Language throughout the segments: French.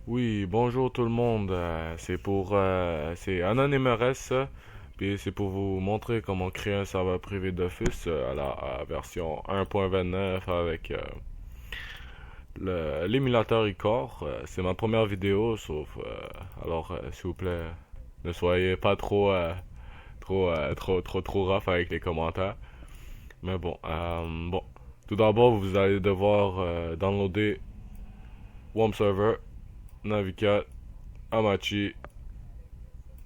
Oui, bonjour tout le monde. C'est Anonymous, ça. Puis c'est pour vous montrer comment créer un serveur privé d'Office à la version 1.29 avec l'émulateur iCore. C'est ma première vidéo, s'il vous plaît, ne soyez pas trop rough avec les commentaires. Mais bon. Tout d'abord, vous allez devoir downloader Warm Server, Navigat, Hamachi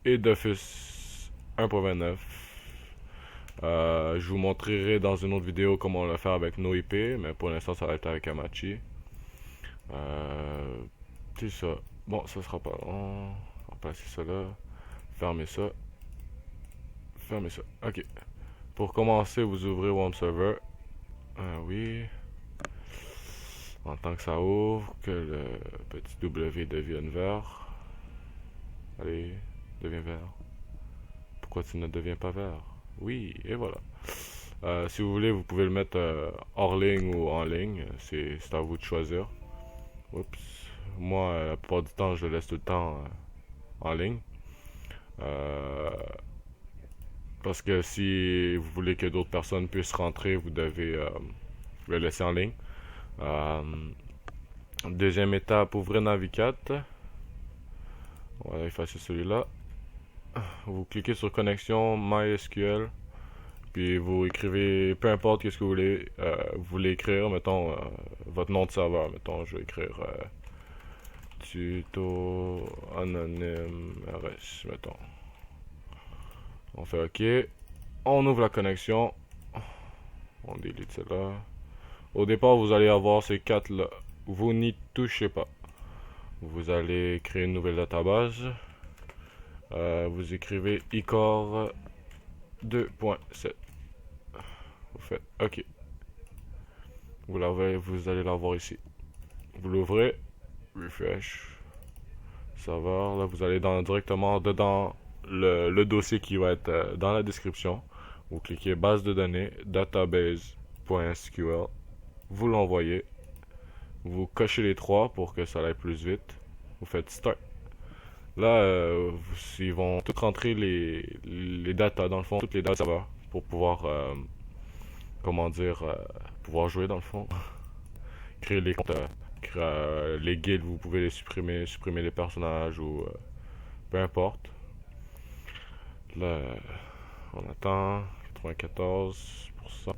et Dofus 1.29. Je vous montrerai dans une autre vidéo comment le faire avec NoIP, mais pour l'instant ça va être avec Hamachi. Euh, c'est ça. Bon, ça sera pas long. On va passer ça là. Fermez ça. Fermez ça. Ok. Pour commencer, vous ouvrez Warm Server. Oui. En tant que ça ouvre, que le petit W devienne vert. Allez, devient vert. Pourquoi tu ne deviens pas vert? Oui, et voilà. Si vous voulez, vous pouvez le mettre hors ligne ou en ligne. C'est à vous de choisir. Oups. Moi, la plupart du temps, je le laisse tout le temps en ligne. Euh, Parce que si vous voulez que d'autres personnes puissent rentrer, vous devez le laisser en ligne. Euh, Deuxième étape, ouvrez Navigat. On va effacer celui-là. Vous cliquez sur connexion MySQL. Puis vous écrivez peu importe qu'est-ce que vous voulez écrire, mettons votre nom de serveur, mettons je vais écrire tuto anonyme rs, mettons. On fait OK. On ouvre la connexion. On délite celle-là. Au départ, vous allez avoir ces quatre là. Vous n'y touchez pas. Vous allez créer une nouvelle database. Vous écrivez icore 2.7. Vous faites OK. Vous allez l'avoir ici. Vous l'ouvrez, refresh, serveur. Là, vous allez directement dedans le dossier qui va être dans la description. Vous cliquez base de données, database.sql. Vous l'envoyez. Vous cochez les trois pour que ça aille plus vite. Vous faites start. Là, ils vont tout rentrer les datas, dans le fond, toutes les datas serveurs pour pouvoir, pouvoir jouer dans le fond. Créer les comptes, les guildes, vous pouvez les supprimer les personnages ou peu importe. Là, on attend 94%.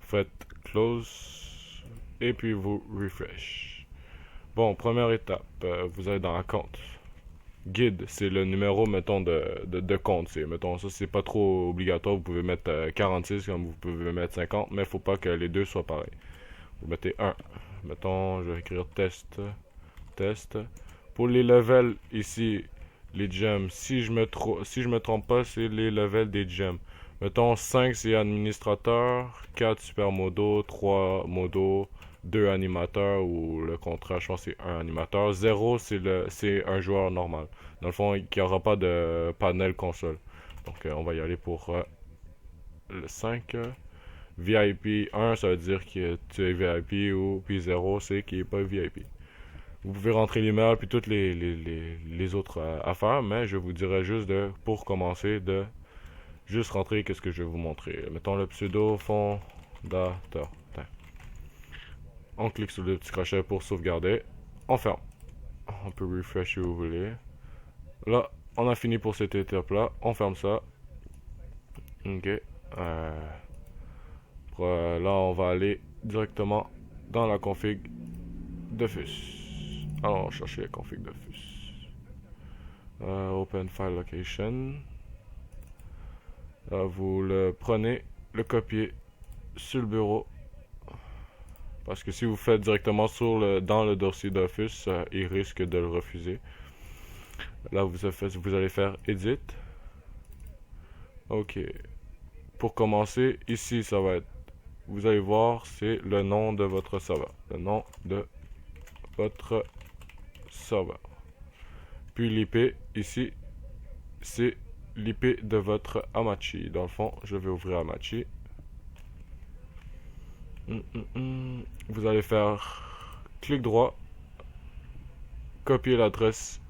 Faites close et puis vous refresh. Bon, première étape, vous allez dans la compte. Guide, c'est le numéro, mettons, de compte. Mettons, ça, c'est pas trop obligatoire. Vous pouvez mettre 46 comme vous pouvez mettre 50, mais faut pas que les deux soient pareils. Vous mettez 1. Mettons, je vais écrire test. Pour les levels ici, les gems, si je me trompe pas, c'est les levels des gems. Mettons 5 c'est administrateur, 4 super modo, 3 modo, 2 animateurs ou le contraire, je pense que c'est un animateur. 0 c'est un joueur normal. Dans le fond, il n'y aura pas de panel console. Donc on va y aller pour le 5. VIP 1, ça veut dire que tu es VIP ou puis 0 c'est qu'il n'est pas VIP. Vous pouvez rentrer l'email puis toutes les autres affaires, mais je vous dirais juste pour commencer, de juste rentrer qu'est-ce que je vais vous montrer. Mettons le pseudo fondateur. On clique sur le petit crochet pour sauvegarder. On ferme. On peut refresh si vous voulez. Là, on a fini pour cette étape-là. On ferme ça. Ok. Là, on va aller directement dans la config Dofus. Alors, on va chercher la config Dofus. Open File Location. Là, vous le prenez, le copiez sur le bureau. Parce que si vous faites directement dans le dossier d'Office, il risque de le refuser. Là, vous allez faire Edit. OK. Pour commencer, ici, ça va être, vous allez voir, c'est le nom de votre serveur. Le nom de votre serveur. Puis l'IP, ici, c'est l'IP de votre Hamachi. Dans le fond, je vais ouvrir Hamachi. Vous allez faire clic droit, copier l'adresse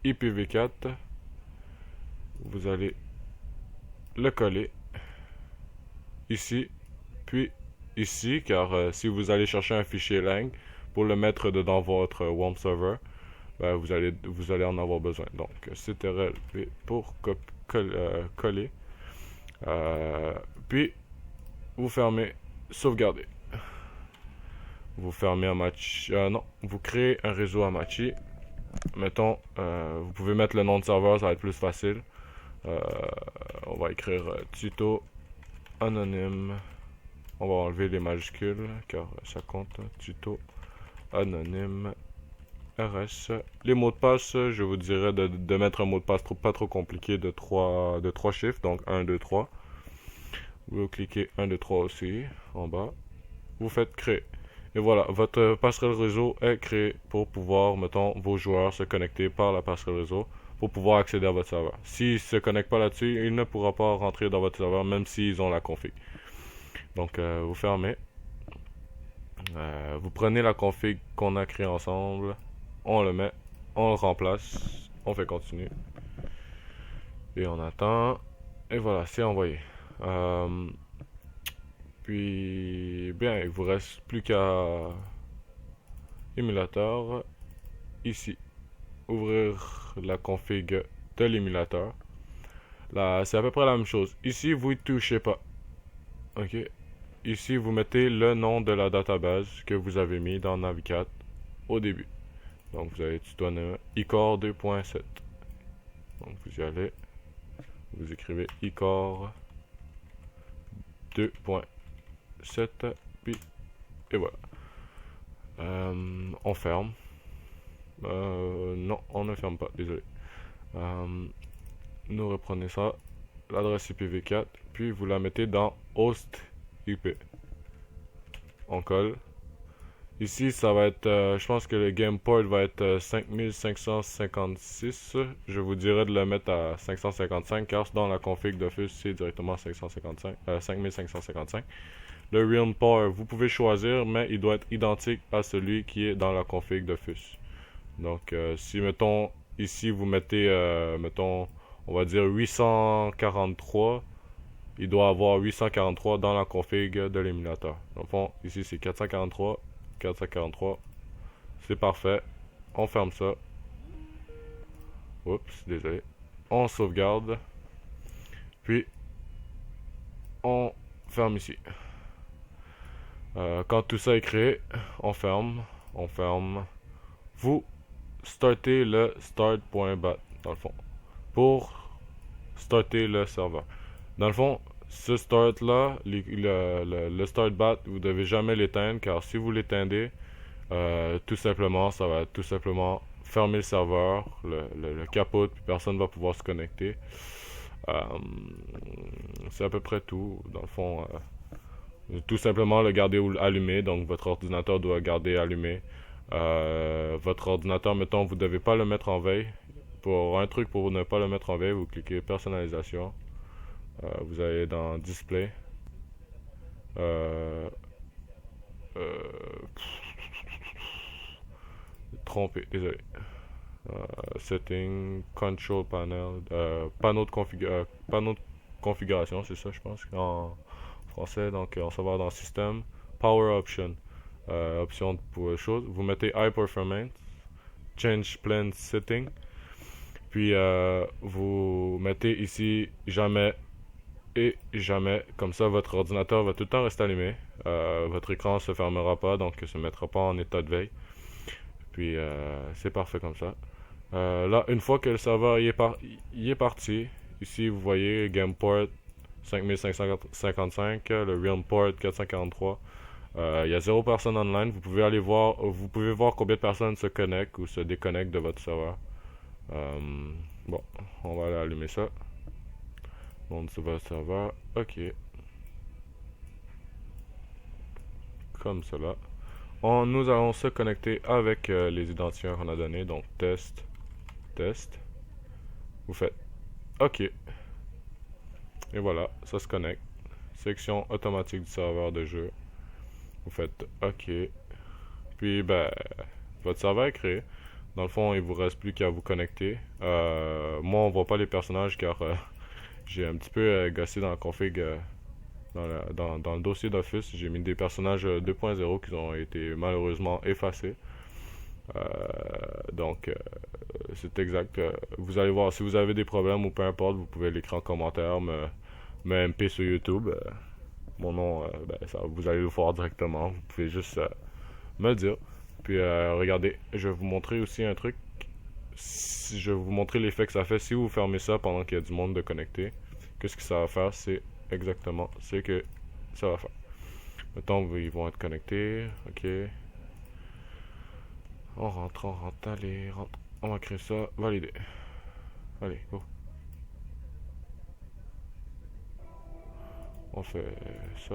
IPv4, vous allez le coller ici, puis ici, car si vous allez chercher un fichier lang pour le mettre dedans votre WOMP server, ben, vous allez en avoir besoin. Donc, CTRL pour coller. Puis, vous fermez, sauvegarder. Vous fermez Apache. Non, vous créez un réseau Apache. Mettons, vous pouvez mettre le nom de serveur, ça va être plus facile. On va écrire tuto anonyme. On va enlever les majuscules car ça compte. Tuto anonyme RS. Les mots de passe, je vous dirais de mettre un mot de passe pas trop compliqué de 3 chiffres, donc 1, 2, 3. Vous cliquez 1, 2, 3 aussi en bas. Vous faites créer. Et voilà, votre passerelle réseau est créée pour pouvoir, mettons, vos joueurs se connecter par la passerelle réseau pour pouvoir accéder à votre serveur. S'ils ne se connectent pas là-dessus, ils ne pourront pas rentrer dans votre serveur même s'ils ont la config. Donc, vous fermez. Vous prenez la config qu'on a créée ensemble, on le met, on le remplace, on fait continuer. Et on attend. Et voilà, c'est envoyé. Puis, bien, il vous reste plus qu'à émulateur. Ici, ouvrir la config de l'émulateur. Là, c'est à peu près la même chose. Ici, vous ne touchez pas. Ok. Ici, vous mettez le nom de la database que vous avez mis dans Navicat au début. Donc, vous avez tuto icore 2.7. Donc, vous y allez. Vous écrivez icore 2.7. Puis, et voilà. On ferme. Non, on ne ferme pas, désolé. Nous reprenez ça, l'adresse IPv4, puis vous la mettez dans host IP. On colle. Ici, ça va être, je pense que le game port va être 5556. Je vous dirais de le mettre à 555, car dans la config d'Office, c'est directement 5555. Le realm port, vous pouvez choisir, mais il doit être identique à celui qui est dans la config d'Office. Donc, si, mettons, ici, vous mettez, mettons, on va dire 843, il doit avoir 843 dans la config de l'émulateur. Dans le fond, ici, c'est 443, c'est parfait. On ferme ça. Oups, désolé. On sauvegarde. Puis, on ferme ici. Quand tout ça est créé, on ferme. Vous startez le start.bat, dans le fond, pour starter le serveur. Dans le fond, ce start là, le start bat, vous devez jamais l'éteindre, car si vous l'éteindez, tout simplement, ça va tout simplement fermer le serveur, le capot, puis personne ne va pouvoir se connecter. C'est à peu près tout. Dans le fond, tout simplement le garder allumé, donc votre ordinateur doit garder allumé. Votre ordinateur, mettons, vous ne devez pas le mettre en veille. Pour un truc pour ne pas le mettre en veille, vous cliquez personnalisation. Vous allez dans display. Trompé, désolé. Setting, control panel, panneau de configuration, c'est ça je pense en français. Donc on va voir dans système, power option, option pour chose. Vous mettez high performance, change plan setting, puis vous mettez ici jamais et jamais. Comme ça votre ordinateur va tout le temps rester allumé. Votre écran se fermera pas, donc se mettra pas en état de veille. Puis c'est parfait comme ça. Là, une fois que le serveur y est parti, ici vous voyez GamePort 5555, le RealmPort 443. Il y a 0 personne online. Vous pouvez voir combien de personnes se connectent ou se déconnectent de votre serveur. Bon, on va aller allumer ça. Monde sur votre serveur. Ok. Comme cela. Nous allons se connecter avec les identifiants qu'on a donnés. Donc, test. Vous faites OK. Et voilà, ça se connecte. Section automatique du serveur de jeu. Vous faites OK. Puis, ben, votre serveur est créé. Dans le fond, il vous reste plus qu'à vous connecter. Moi, on voit pas les personnages car j'ai un petit peu gossé dans la config, dans le dossier d'Office. J'ai mis des personnages 2.0 qui ont été malheureusement effacés. Euh, donc, c'est exact. Vous allez voir, si vous avez des problèmes ou peu importe, vous pouvez l'écrire en commentaire, me MP sur YouTube. Mon nom, ben, ça, vous allez le voir directement. Vous pouvez juste me le dire. Puis, regardez, je vais vous montrer aussi un truc. Je vais vous montrer l'effet que ça fait si vous fermez ça pendant qu'il y a du monde de connecté. Qu'est-ce que ça va faire? C'est exactement ce que ça va faire. Mettons, ils vont être connectés. Ok. On rentre, allez, rentre. On va créer ça, valider. Allez, go. On fait ça,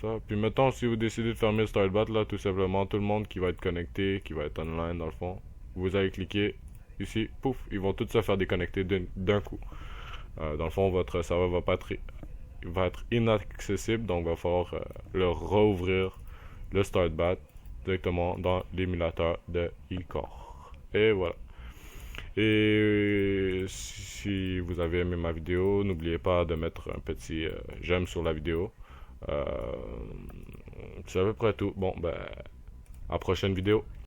ça. Puis mettons, si vous décidez de fermer le StartBat, là, tout simplement, tout le monde qui va être connecté, qui va être online dans le fond, vous allez cliquer ici, pouf, ils vont tous se faire déconnecter d'un coup. Dans le fond, votre serveur va être inaccessible, donc il va falloir le rouvrir le StartBat directement dans l'émulateur de eCore. Et voilà. Et si vous avez aimé ma vidéo, n'oubliez pas de mettre un petit j'aime sur la vidéo. Euh, c'est à peu près tout. Bon, ben, à la prochaine vidéo.